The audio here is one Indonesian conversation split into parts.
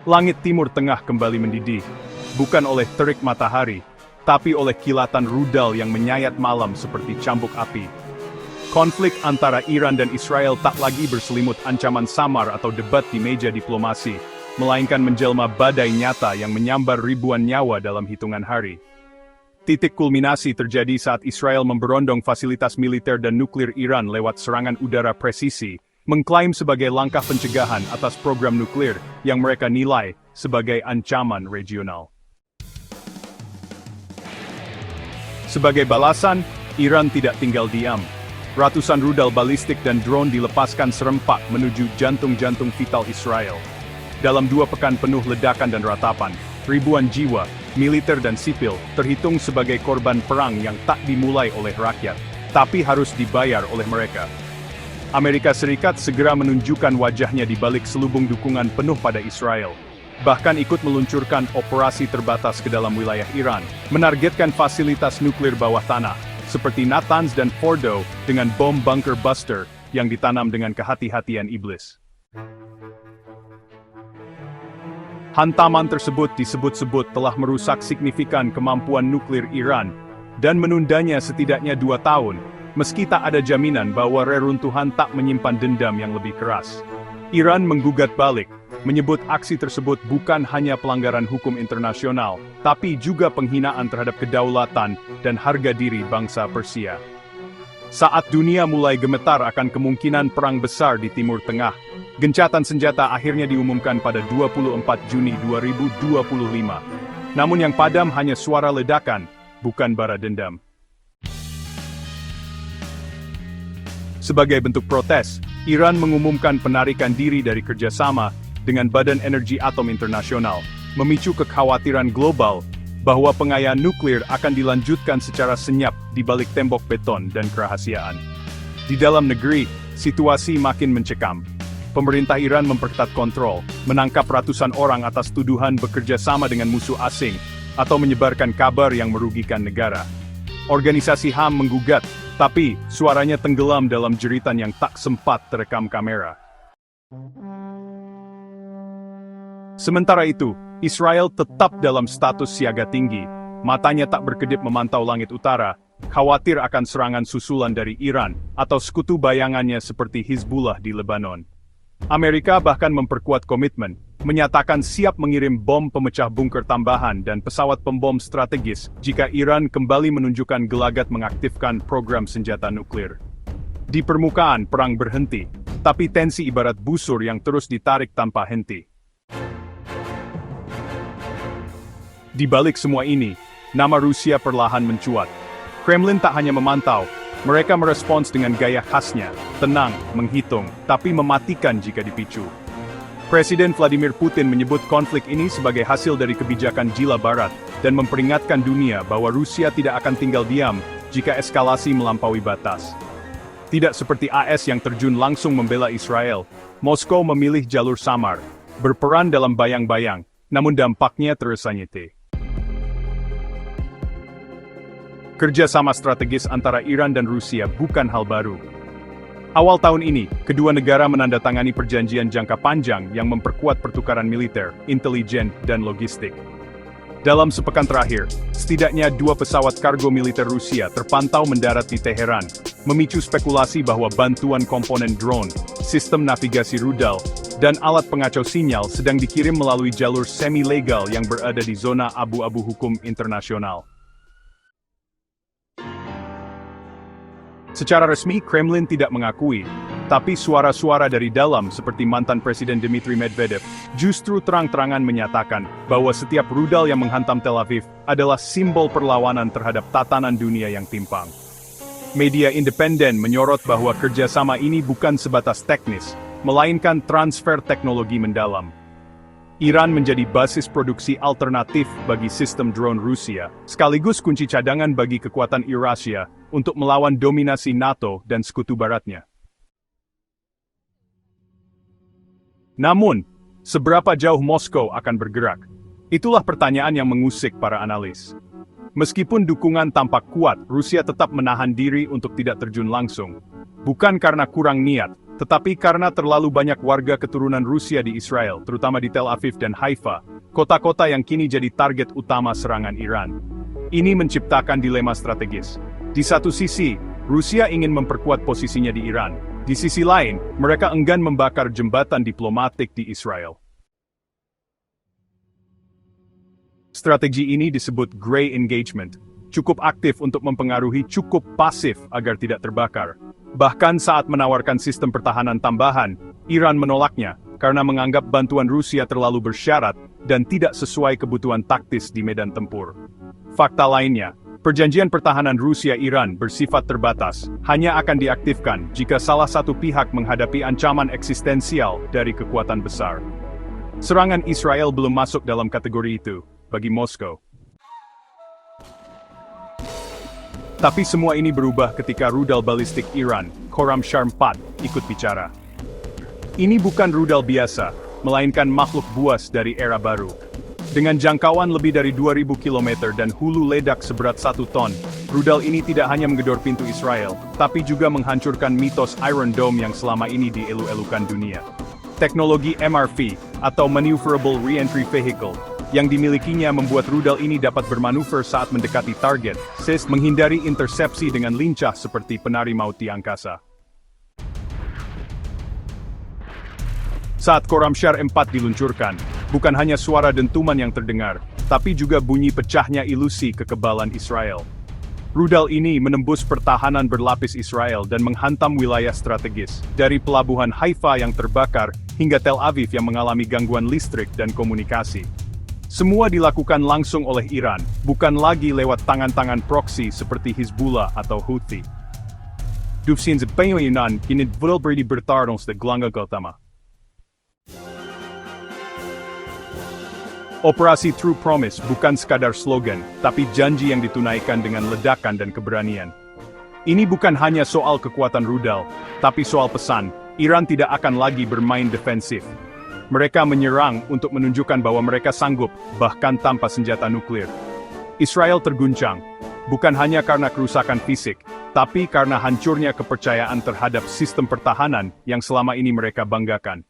Langit Timur Tengah kembali mendidih, bukan oleh terik matahari, tapi oleh kilatan rudal yang menyayat malam seperti cambuk api. Konflik antara Iran dan Israel tak lagi berselimut ancaman samar atau debat di meja diplomasi, melainkan menjelma badai nyata yang menyambar ribuan nyawa dalam hitungan hari. Titik kulminasi terjadi saat Israel memberondong fasilitas militer dan nuklir Iran lewat serangan udara presisi, mengklaim sebagai langkah pencegahan atas program nuklir yang mereka nilai sebagai ancaman regional. Sebagai balasan, Iran tidak tinggal diam. Ratusan rudal balistik dan drone dilepaskan serempak menuju jantung-jantung vital Israel. Dalam 2 pekan penuh ledakan dan ratapan, ribuan jiwa, militer dan sipil, terhitung sebagai korban perang yang tak dimulai oleh rakyat, tapi harus dibayar oleh mereka. Amerika Serikat segera menunjukkan wajahnya di balik selubung dukungan penuh pada Israel. Bahkan ikut meluncurkan operasi terbatas ke dalam wilayah Iran, menargetkan fasilitas nuklir bawah tanah, seperti Natanz dan Fordo, dengan bom bunker buster yang ditanam dengan kehati-hatian iblis. Hantaman tersebut disebut-sebut telah merusak signifikan kemampuan nuklir Iran, dan menundanya setidaknya 2 tahun, meski tak ada jaminan bahwa reruntuhan tak menyimpan dendam yang lebih keras. Iran menggugat balik, menyebut aksi tersebut bukan hanya pelanggaran hukum internasional, tapi juga penghinaan terhadap kedaulatan dan harga diri bangsa Persia. Saat dunia mulai gemetar akan kemungkinan perang besar di Timur Tengah, gencatan senjata akhirnya diumumkan pada 24 Juni 2025. Namun yang padam hanya suara ledakan, bukan bara dendam. Sebagai bentuk protes, Iran mengumumkan penarikan diri dari kerjasama dengan Badan Energi Atom Internasional, memicu kekhawatiran global bahwa pengayaan nuklir akan dilanjutkan secara senyap di balik tembok beton dan kerahasiaan. Di dalam negeri, situasi makin mencekam. Pemerintah Iran memperketat kontrol, menangkap ratusan orang atas tuduhan bekerja sama dengan musuh asing, atau menyebarkan kabar yang merugikan negara. Organisasi HAM menggugat, tapi suaranya tenggelam dalam jeritan yang tak sempat terekam kamera. Sementara itu, Israel tetap dalam status siaga tinggi, matanya tak berkedip memantau langit utara, khawatir akan serangan susulan dari Iran atau sekutu bayangannya seperti Hizbullah di Lebanon. Amerika bahkan memperkuat komitmen, menyatakan siap mengirim bom pemecah bunker tambahan dan pesawat pembom strategis jika Iran kembali menunjukkan gelagat mengaktifkan program senjata nuklir. Di permukaan perang berhenti, tapi tensi ibarat busur yang terus ditarik tanpa henti. Di balik semua ini, nama Rusia perlahan mencuat. Kremlin tak hanya memantau, mereka merespons dengan gaya khasnya, tenang, menghitung, tapi mematikan jika dipicu. Presiden Vladimir Putin menyebut konflik ini sebagai hasil dari kebijakan jila Barat, dan memperingatkan dunia bahwa Rusia tidak akan tinggal diam jika eskalasi melampaui batas. Tidak seperti AS yang terjun langsung membela Israel, Moskow memilih jalur samar, berperan dalam bayang-bayang, namun dampaknya terasa nyata. Kerjasama strategis antara Iran dan Rusia bukan hal baru. Awal tahun ini, kedua negara menandatangani perjanjian jangka panjang yang memperkuat pertukaran militer, intelijen, dan logistik. Dalam sepekan terakhir, setidaknya 2 pesawat kargo militer Rusia terpantau mendarat di Teheran, memicu spekulasi bahwa bantuan komponen drone, sistem navigasi rudal, dan alat pengacau sinyal sedang dikirim melalui jalur semi-legal yang berada di zona abu-abu hukum internasional. Secara resmi, Kremlin tidak mengakui, tapi suara-suara dari dalam seperti mantan Presiden Dmitry Medvedev justru terang-terangan menyatakan bahwa setiap rudal yang menghantam Tel Aviv adalah simbol perlawanan terhadap tatanan dunia yang timpang. Media independen menyorot bahwa kerjasama ini bukan sebatas teknis, melainkan transfer teknologi mendalam. Iran menjadi basis produksi alternatif bagi sistem drone Rusia, sekaligus kunci cadangan bagi kekuatan Eurasia untuk melawan dominasi NATO dan sekutu baratnya. Namun, seberapa jauh Moskow akan bergerak? Itulah pertanyaan yang mengusik para analis. Meskipun dukungan tampak kuat, Rusia tetap menahan diri untuk tidak terjun langsung. Bukan karena kurang niat, Tetapi karena terlalu banyak warga keturunan Rusia di Israel, terutama di Tel Aviv dan Haifa, kota-kota yang kini jadi target utama serangan Iran. Ini menciptakan dilema strategis. Di satu sisi, Rusia ingin memperkuat posisinya di Iran. Di sisi lain, mereka enggan membakar jembatan diplomatik di Israel. Strategi ini disebut gray engagement. Cukup aktif untuk mempengaruhi, cukup pasif agar tidak terbakar. Bahkan saat menawarkan sistem pertahanan tambahan, Iran menolaknya karena menganggap bantuan Rusia terlalu bersyarat dan tidak sesuai kebutuhan taktis di medan tempur. Fakta lainnya, perjanjian pertahanan Rusia-Iran bersifat terbatas, hanya akan diaktifkan jika salah satu pihak menghadapi ancaman eksistensial dari kekuatan besar. Serangan Israel belum masuk dalam kategori itu, bagi Moskow. Tapi semua ini berubah ketika rudal balistik Iran, Khorramshahr 4, ikut bicara. Ini bukan rudal biasa, melainkan makhluk buas dari era baru. Dengan jangkauan lebih dari 2.000 km dan hulu ledak seberat 1 ton, rudal ini tidak hanya menggedor pintu Israel, tapi juga menghancurkan mitos Iron Dome yang selama ini dielu-elukan dunia. Teknologi MRV, atau Maneuverable Reentry Vehicle, yang dimilikinya membuat rudal ini dapat bermanuver saat mendekati target, menghindari intersepsi dengan lincah seperti penari maut di angkasa. Saat Khorramshahr 4 diluncurkan, bukan hanya suara dentuman yang terdengar, tapi juga bunyi pecahnya ilusi kekebalan Israel. Rudal ini menembus pertahanan berlapis Israel dan menghantam wilayah strategis, dari pelabuhan Haifa yang terbakar, hingga Tel Aviv yang mengalami gangguan listrik dan komunikasi. Semua dilakukan langsung oleh Iran, bukan lagi lewat tangan-tangan proksi seperti Hizbullah atau Houthi. Dufsin Yunan kini berbeda bertarung de Glanga Gautama. Operasi True Promise bukan sekadar slogan, tapi janji yang ditunaikan dengan ledakan dan keberanian. Ini bukan hanya soal kekuatan rudal, tapi soal pesan, Iran tidak akan lagi bermain defensif. Mereka menyerang untuk menunjukkan bahwa mereka sanggup, bahkan tanpa senjata nuklir. Israel terguncang, bukan hanya karena kerusakan fisik, tapi karena hancurnya kepercayaan terhadap sistem pertahanan yang selama ini mereka banggakan.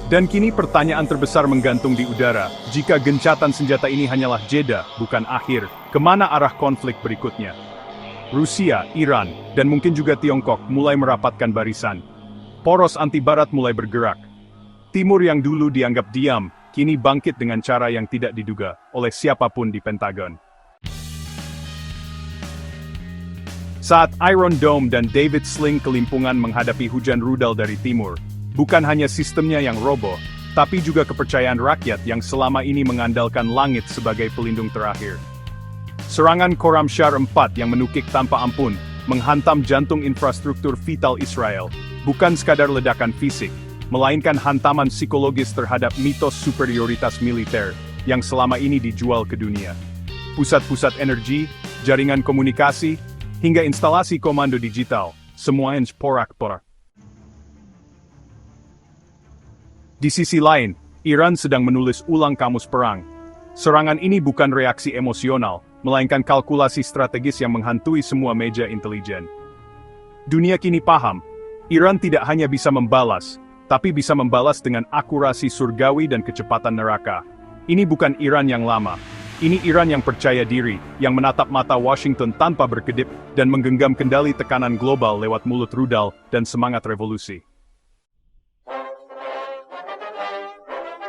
Dan kini pertanyaan terbesar menggantung di udara, jika gencatan senjata ini hanyalah jeda, bukan akhir, kemana arah konflik berikutnya? Rusia, Iran, dan mungkin juga Tiongkok mulai merapatkan barisan. Poros anti-barat mulai bergerak. Timur yang dulu dianggap diam, kini bangkit dengan cara yang tidak diduga oleh siapapun di Pentagon. Saat Iron Dome dan David Sling kelimpungan menghadapi hujan rudal dari timur, bukan hanya sistemnya yang roboh, tapi juga kepercayaan rakyat yang selama ini mengandalkan langit sebagai pelindung terakhir. Serangan Khorramshahr 4 yang menukik tanpa ampun, menghantam jantung infrastruktur vital Israel, bukan sekadar ledakan fisik, melainkan hantaman psikologis terhadap mitos superioritas militer yang selama ini dijual ke dunia. Pusat-pusat energi, jaringan komunikasi, hingga instalasi komando digital, semuanya porak-porak. Di sisi lain, Iran sedang menulis ulang kamus perang. Serangan ini bukan reaksi emosional, melainkan kalkulasi strategis yang menghantui semua meja intelijen. Dunia kini paham, Iran tidak hanya bisa membalas, tapi bisa membalas dengan akurasi surgawi dan kecepatan neraka. Ini bukan Iran yang lama. Ini Iran yang percaya diri, yang menatap mata Washington tanpa berkedip, dan menggenggam kendali tekanan global lewat mulut rudal dan semangat revolusi.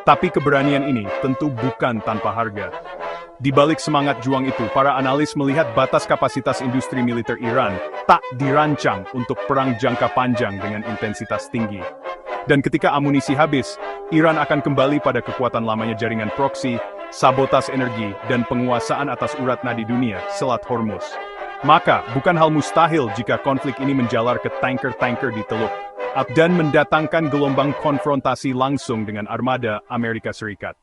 Tapi keberanian ini tentu bukan tanpa harga. Di balik semangat juang itu, para analis melihat batas kapasitas industri militer Iran tak dirancang untuk perang jangka panjang dengan intensitas tinggi. Dan ketika amunisi habis, Iran akan kembali pada kekuatan lamanya jaringan proksi, sabotas energi, dan penguasaan atas urat nadi dunia, Selat Hormuz. Maka, bukan hal mustahil jika konflik ini menjalar ke tanker-tanker di Teluk, dan mendatangkan gelombang konfrontasi langsung dengan armada Amerika Serikat.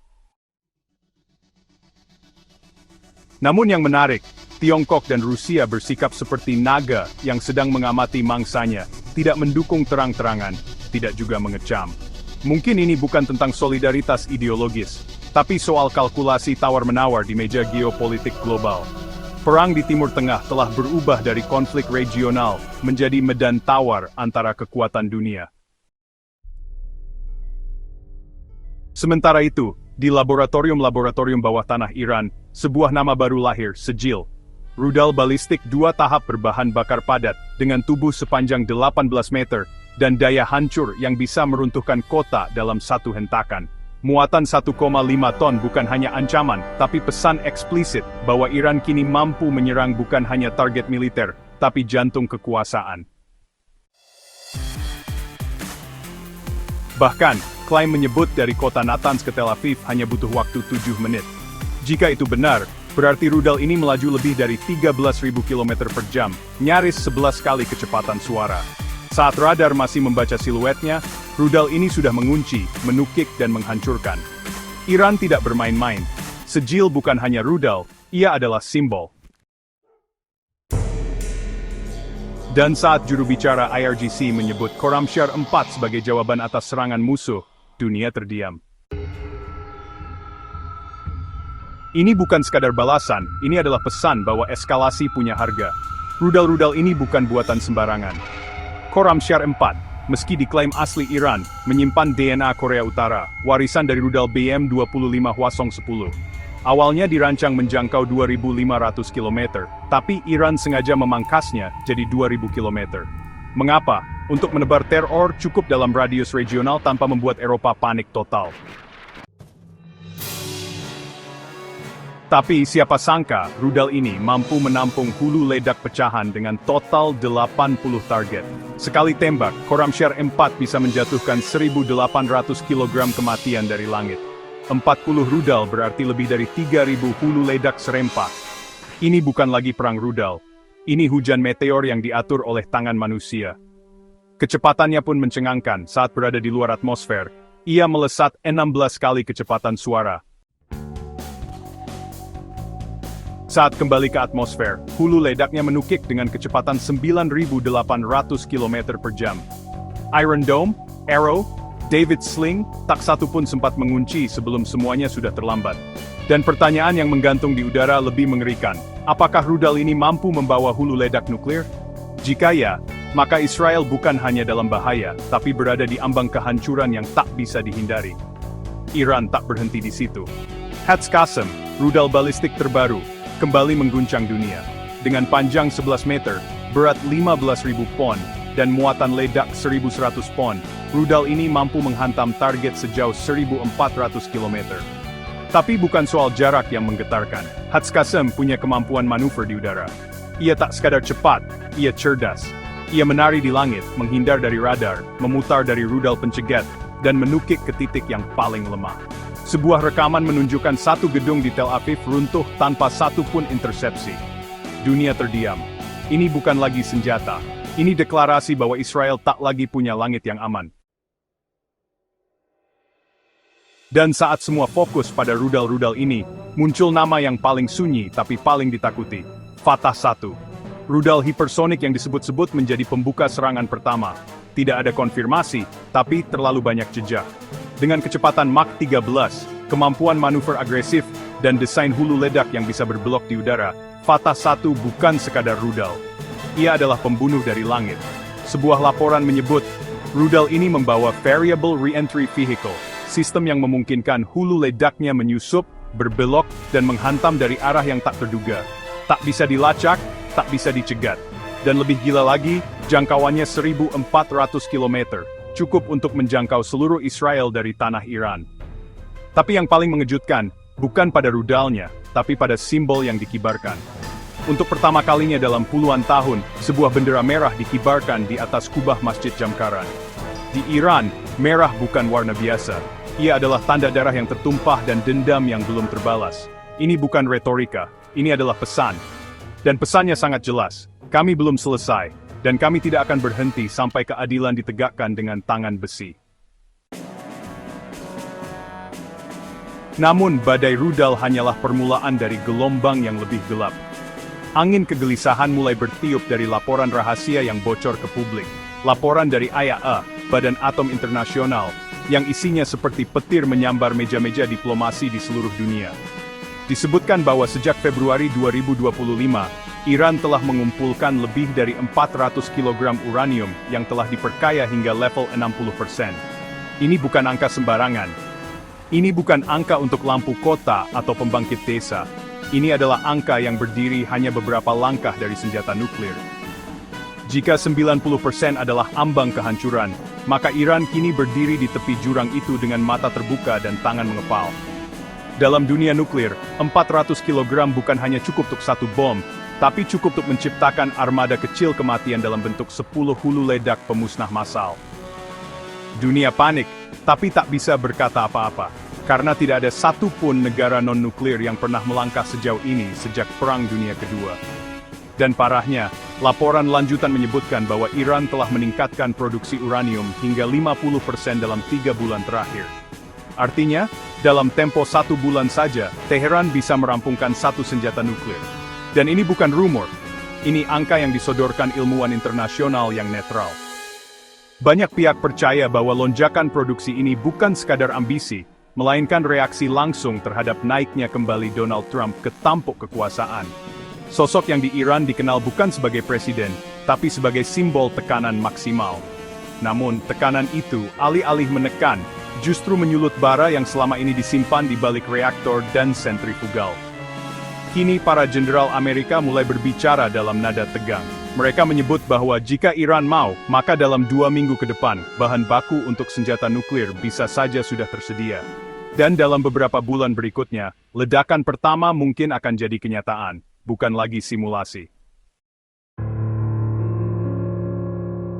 Namun yang menarik, Tiongkok dan Rusia bersikap seperti naga yang sedang mengamati mangsanya, tidak mendukung terang-terangan, tidak juga mengecam. Mungkin ini bukan tentang solidaritas ideologis, tapi soal kalkulasi tawar-menawar di meja geopolitik global. Perang di Timur Tengah telah berubah dari konflik regional menjadi medan tawar antara kekuatan dunia. Sementara itu, di laboratorium bawah tanah Iran, sebuah nama baru lahir, Sejil. Rudal balistik 2 tahap berbahan bakar padat dengan tubuh sepanjang 18 meter dan daya hancur yang bisa meruntuhkan kota dalam satu hentakan. Muatan 1,5 ton bukan hanya ancaman, tapi pesan eksplisit bahwa Iran kini mampu menyerang bukan hanya target militer, tapi jantung kekuasaan. Bahkan, klaim menyebut dari kota Natanz ke Tel Aviv hanya butuh waktu 7 menit. Jika itu benar, berarti rudal ini melaju lebih dari 13.000 km per jam, nyaris 11 kali kecepatan suara. Saat radar masih membaca siluetnya, rudal ini sudah mengunci, menukik dan menghancurkan. Iran tidak bermain-main. Sejil bukan hanya rudal, ia adalah simbol. Dan saat juru bicara IRGC menyebut Khorramshahr 4 sebagai jawaban atas serangan musuh, dunia terdiam. Ini bukan sekadar balasan, ini adalah pesan bahwa eskalasi punya harga. Rudal-rudal ini bukan buatan sembarangan. Khorramshahr 4, meski diklaim asli Iran, menyimpan DNA Korea Utara, warisan dari rudal BM-25 Hwasong-10. Awalnya dirancang menjangkau 2.500 km, tapi Iran sengaja memangkasnya jadi 2.000 km. Mengapa? Untuk menebar teror cukup dalam radius regional tanpa membuat Eropa panik total. Tapi siapa sangka, rudal ini mampu menampung hulu ledak pecahan dengan total 80 target. Sekali tembak, Khorramshahr 4 bisa menjatuhkan 1.800 kg kematian dari langit. 40 rudal berarti lebih dari 3.000 hulu ledak serempak. Ini bukan lagi perang rudal. Ini hujan meteor yang diatur oleh tangan manusia. Kecepatannya pun mencengangkan saat berada di luar atmosfer. Ia melesat 16 kali kecepatan suara. Saat kembali ke atmosfer, hulu ledaknya menukik dengan kecepatan 9.800 km per jam. Iron Dome, Arrow, David Sling, tak satu pun sempat mengunci sebelum semuanya sudah terlambat. Dan pertanyaan yang menggantung di udara lebih mengerikan, apakah rudal ini mampu membawa hulu ledak nuklir? Jika ya, maka Israel bukan hanya dalam bahaya, tapi berada di ambang kehancuran yang tak bisa dihindari. Iran tak berhenti di situ. Hatz-Qassem, rudal balistik terbaru, kembali mengguncang dunia. Dengan panjang 11 meter, berat 15.000 pon, dan muatan ledak 1.100 pon, rudal ini mampu menghantam target sejauh 1.400 km. Tapi bukan soal jarak yang menggetarkan. Hatz-Qassem punya kemampuan manuver di udara. Ia tak sekadar cepat, ia cerdas. Ia menari di langit, menghindar dari radar, memutar dari rudal pencegat, dan menukik ke titik yang paling lemah. Sebuah rekaman menunjukkan satu gedung di Tel Aviv runtuh tanpa satu pun intersepsi. Dunia terdiam. Ini bukan lagi senjata. Ini deklarasi bahwa Israel tak lagi punya langit yang aman. Dan saat semua fokus pada rudal-rudal ini, muncul nama yang paling sunyi tapi paling ditakuti. Fatah 1. Rudal hipersonik yang disebut-sebut menjadi pembuka serangan pertama. Tidak ada konfirmasi, tapi terlalu banyak jejak. Dengan kecepatan Mach 13, kemampuan manuver agresif, dan desain hulu ledak yang bisa berbelok di udara, Fatah 1 bukan sekadar rudal. Ia adalah pembunuh dari langit. Sebuah laporan menyebut, rudal ini membawa Variable Re-entry Vehicle, sistem yang memungkinkan hulu ledaknya menyusup, berbelok, dan menghantam dari arah yang tak terduga. Tak bisa dilacak, tak bisa dicegat. Dan lebih gila lagi, jangkauannya 1.400 km. Cukup untuk menjangkau seluruh Israel dari tanah Iran. Tapi yang paling mengejutkan, bukan pada rudalnya, tapi pada simbol yang dikibarkan. Untuk pertama kalinya dalam puluhan tahun, sebuah bendera merah dikibarkan di atas kubah Masjid Jamkaran. Di Iran, merah bukan warna biasa. Ia adalah tanda darah yang tertumpah dan dendam yang belum terbalas. Ini bukan retorika, ini adalah pesan. Dan pesannya sangat jelas, kami belum selesai. Dan kami tidak akan berhenti sampai keadilan ditegakkan dengan tangan besi. Namun badai rudal hanyalah permulaan dari gelombang yang lebih gelap. Angin kegelisahan mulai bertiup dari laporan rahasia yang bocor ke publik. Laporan dari IAEA, Badan Atom Internasional, yang isinya seperti petir menyambar meja-meja diplomasi di seluruh dunia. Disebutkan bahwa sejak Februari 2025, Iran telah mengumpulkan lebih dari 400 kg uranium yang telah diperkaya hingga level 60%. Ini bukan angka sembarangan. Ini bukan angka untuk lampu kota atau pembangkit desa. Ini adalah angka yang berdiri hanya beberapa langkah dari senjata nuklir. Jika 90% adalah ambang kehancuran, maka Iran kini berdiri di tepi jurang itu dengan mata terbuka dan tangan mengepal. Dalam dunia nuklir, 400 kg bukan hanya cukup untuk satu bom, tapi cukup untuk menciptakan armada kecil kematian dalam bentuk 10 hulu ledak pemusnah massal. Dunia panik, tapi tak bisa berkata apa-apa, karena tidak ada satupun negara non-nuklir yang pernah melangkah sejauh ini sejak Perang Dunia Kedua. Dan parahnya, laporan lanjutan menyebutkan bahwa Iran telah meningkatkan produksi uranium hingga 50% dalam 3 bulan terakhir. Artinya, dalam tempo 1 bulan saja, Teheran bisa merampungkan 1 senjata nuklir. Dan ini bukan rumor, ini angka yang disodorkan ilmuwan internasional yang netral. Banyak pihak percaya bahwa lonjakan produksi ini bukan sekadar ambisi, melainkan reaksi langsung terhadap naiknya kembali Donald Trump ke tampuk kekuasaan. Sosok yang di Iran dikenal bukan sebagai presiden, tapi sebagai simbol tekanan maksimal. Namun, tekanan itu alih-alih menekan, justru menyulut bara yang selama ini disimpan di balik reaktor dan sentrifugal. Kini para jenderal Amerika mulai berbicara dalam nada tegang. Mereka menyebut bahwa jika Iran mau, maka dalam 2 minggu ke depan, bahan baku untuk senjata nuklir bisa saja sudah tersedia. Dan dalam beberapa bulan berikutnya, ledakan pertama mungkin akan jadi kenyataan, bukan lagi simulasi.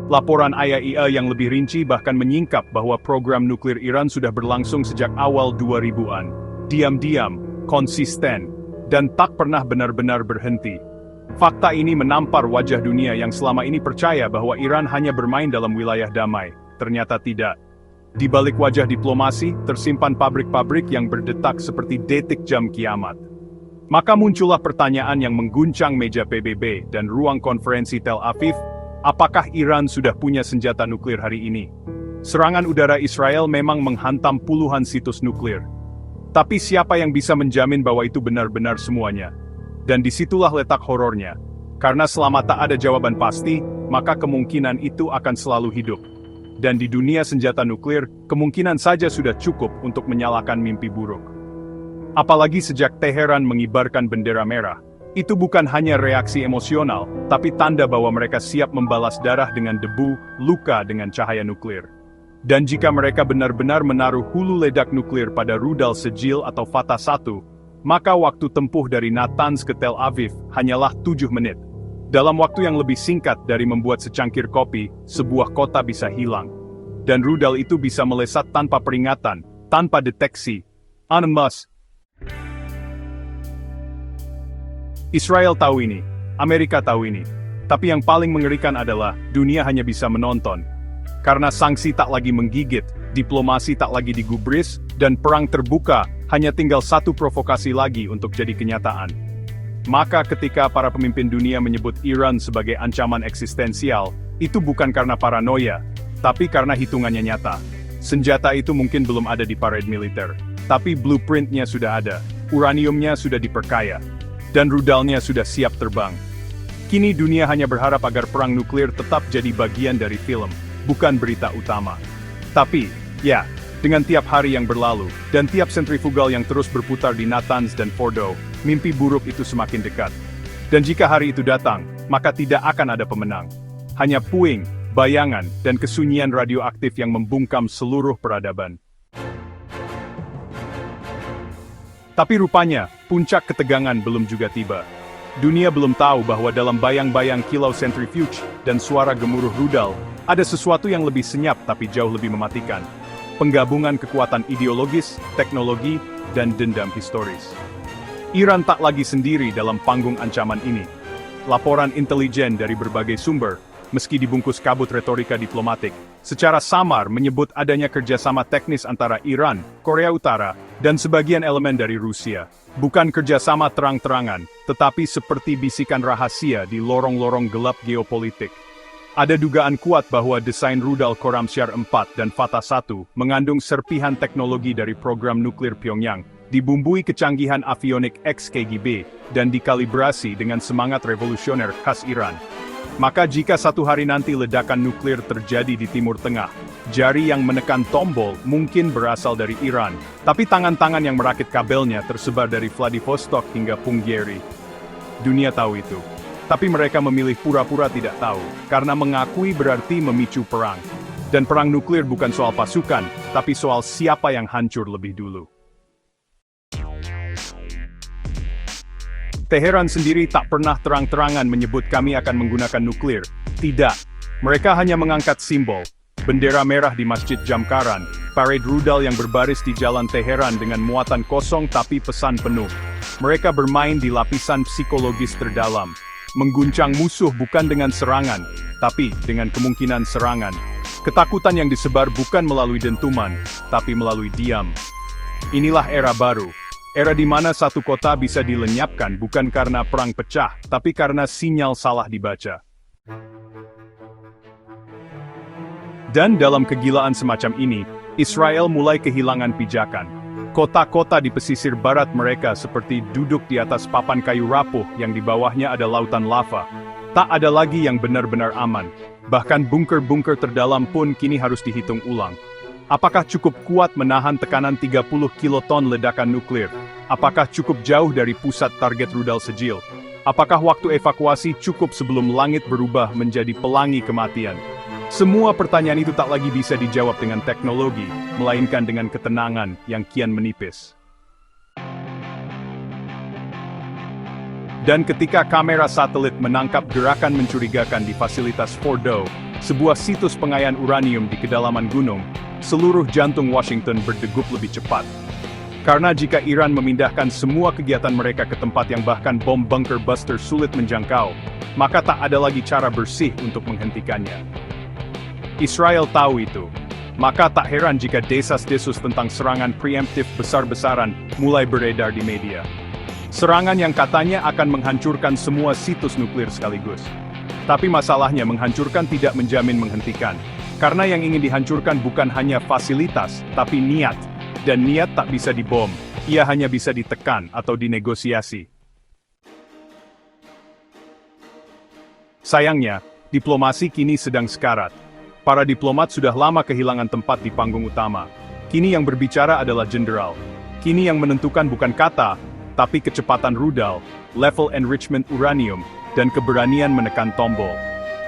Laporan IAEA yang lebih rinci bahkan menyingkap bahwa program nuklir Iran sudah berlangsung sejak awal 2000-an. Diam-diam, konsisten, dan tak pernah benar-benar berhenti. Fakta ini menampar wajah dunia yang selama ini percaya bahwa Iran hanya bermain dalam wilayah damai. Ternyata tidak. Di balik wajah diplomasi, tersimpan pabrik-pabrik yang berdetak seperti detik jam kiamat. Maka muncullah pertanyaan yang mengguncang meja PBB dan ruang konferensi Tel Aviv. Apakah Iran sudah punya senjata nuklir hari ini? Serangan udara Israel memang menghantam puluhan situs nuklir. Tapi siapa yang bisa menjamin bahwa itu benar-benar semuanya? Dan disitulah letak horornya. Karena selama tak ada jawaban pasti, maka kemungkinan itu akan selalu hidup. Dan di dunia senjata nuklir, kemungkinan saja sudah cukup untuk menyalakan mimpi buruk. Apalagi sejak Teheran mengibarkan bendera merah. Itu bukan hanya reaksi emosional, tapi tanda bahwa mereka siap membalas darah dengan debu, luka dengan cahaya nuklir. Dan jika mereka benar-benar menaruh hulu ledak nuklir pada rudal Sejil atau Fatah 1, maka waktu tempuh dari Natanz ke Tel Aviv hanyalah 7 menit. Dalam waktu yang lebih singkat dari membuat secangkir kopi, sebuah kota bisa hilang. Dan rudal itu bisa melesat tanpa peringatan, tanpa deteksi. Unmas. Israel tahu ini, Amerika tahu ini, tapi yang paling mengerikan adalah dunia hanya bisa menonton. Karena sanksi tak lagi menggigit, diplomasi tak lagi digubris, dan perang terbuka hanya tinggal satu provokasi lagi untuk jadi kenyataan. Maka ketika para pemimpin dunia menyebut Iran sebagai ancaman eksistensial, itu bukan karena paranoia, tapi karena hitungannya nyata. Senjata itu mungkin belum ada di parade militer, tapi blueprintnya sudah ada, uraniumnya sudah diperkaya. Dan rudalnya sudah siap terbang. Kini dunia hanya berharap agar perang nuklir tetap jadi bagian dari film, bukan berita utama. Tapi, ya, dengan tiap hari yang berlalu, dan tiap sentrifugal yang terus berputar di Natanz dan Fordow, mimpi buruk itu semakin dekat. Dan jika hari itu datang, maka tidak akan ada pemenang. Hanya puing, bayangan, dan kesunyian radioaktif yang membungkam seluruh peradaban. Tapi rupanya, puncak ketegangan belum juga tiba. Dunia belum tahu bahwa dalam bayang-bayang kilau centrifuge dan suara gemuruh rudal, ada sesuatu yang lebih senyap tapi jauh lebih mematikan. Penggabungan kekuatan ideologis, teknologi, dan dendam historis. Iran tak lagi sendiri dalam panggung ancaman ini. Laporan intelijen dari berbagai sumber, meski dibungkus kabut retorika diplomatik, secara samar menyebut adanya kerjasama teknis antara Iran, Korea Utara, dan sebagian elemen dari Rusia. Bukan kerjasama terang-terangan, tetapi seperti bisikan rahasia di lorong-lorong gelap geopolitik. Ada dugaan kuat bahwa desain rudal Khorramshahr 4 dan Fatah 1 mengandung serpihan teknologi dari program nuklir Pyongyang, dibumbui kecanggihan avionik ex-KGB, dan dikalibrasi dengan semangat revolusioner khas Iran. Maka jika satu hari nanti ledakan nuklir terjadi di Timur Tengah, jari yang menekan tombol mungkin berasal dari Iran, tapi tangan-tangan yang merakit kabelnya tersebar dari Vladivostok hingga Punggye-ri. Dunia tahu itu. Tapi mereka memilih pura-pura tidak tahu, karena mengakui berarti memicu perang. Dan perang nuklir bukan soal pasukan, tapi soal siapa yang hancur lebih dulu. Teheran sendiri tak pernah terang-terangan menyebut kami akan menggunakan nuklir. Tidak. Mereka hanya mengangkat simbol. Bendera merah di Masjid Jamkaran, parade rudal yang berbaris di jalan Teheran dengan muatan kosong tapi pesan penuh. Mereka bermain di lapisan psikologis terdalam. Mengguncang musuh bukan dengan serangan, tapi dengan kemungkinan serangan. Ketakutan yang disebar bukan melalui dentuman, tapi melalui diam. Inilah era baru. Era di mana satu kota bisa dilenyapkan bukan karena perang pecah, tapi karena sinyal salah dibaca. Dan dalam kegilaan semacam ini, Israel mulai kehilangan pijakan. Kota-kota di pesisir barat mereka seperti duduk di atas papan kayu rapuh yang di bawahnya ada lautan lava. Tak ada lagi yang benar-benar aman. Bahkan bunker-bunker terdalam pun kini harus dihitung ulang. Apakah cukup kuat menahan tekanan 30 kiloton ledakan nuklir? Apakah cukup jauh dari pusat target rudal Sejil? Apakah waktu evakuasi cukup sebelum langit berubah menjadi pelangi kematian? Semua pertanyaan itu tak lagi bisa dijawab dengan teknologi, melainkan dengan ketenangan yang kian menipis. Dan ketika kamera satelit menangkap gerakan mencurigakan di fasilitas Fordow, sebuah situs pengayaan uranium di kedalaman gunung, seluruh jantung Washington berdegup lebih cepat. Karena jika Iran memindahkan semua kegiatan mereka ke tempat yang bahkan bom bunker buster sulit menjangkau, maka tak ada lagi cara bersih untuk menghentikannya. Israel tahu itu. Maka tak heran jika desas-desus tentang serangan preemptif besar-besaran mulai beredar di media. Serangan yang katanya akan menghancurkan semua situs nuklir sekaligus. Tapi masalahnya menghancurkan tidak menjamin menghentikan. Karena yang ingin dihancurkan bukan hanya fasilitas, tapi niat. Dan niat tak bisa dibom, ia hanya bisa ditekan atau dinegosiasi. Sayangnya, diplomasi kini sedang sekarat. Para diplomat sudah lama kehilangan tempat di panggung utama. Kini yang berbicara adalah jenderal. Kini yang menentukan bukan kata, tapi kecepatan rudal, level enrichment uranium, dan keberanian menekan tombol.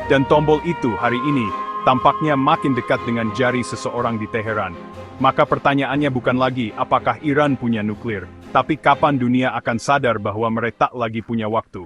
Dan tombol itu hari ini, tampaknya makin dekat dengan jari seseorang di Teheran. Maka pertanyaannya bukan lagi apakah Iran punya nuklir, tapi kapan dunia akan sadar bahwa mereka tak lagi punya waktu.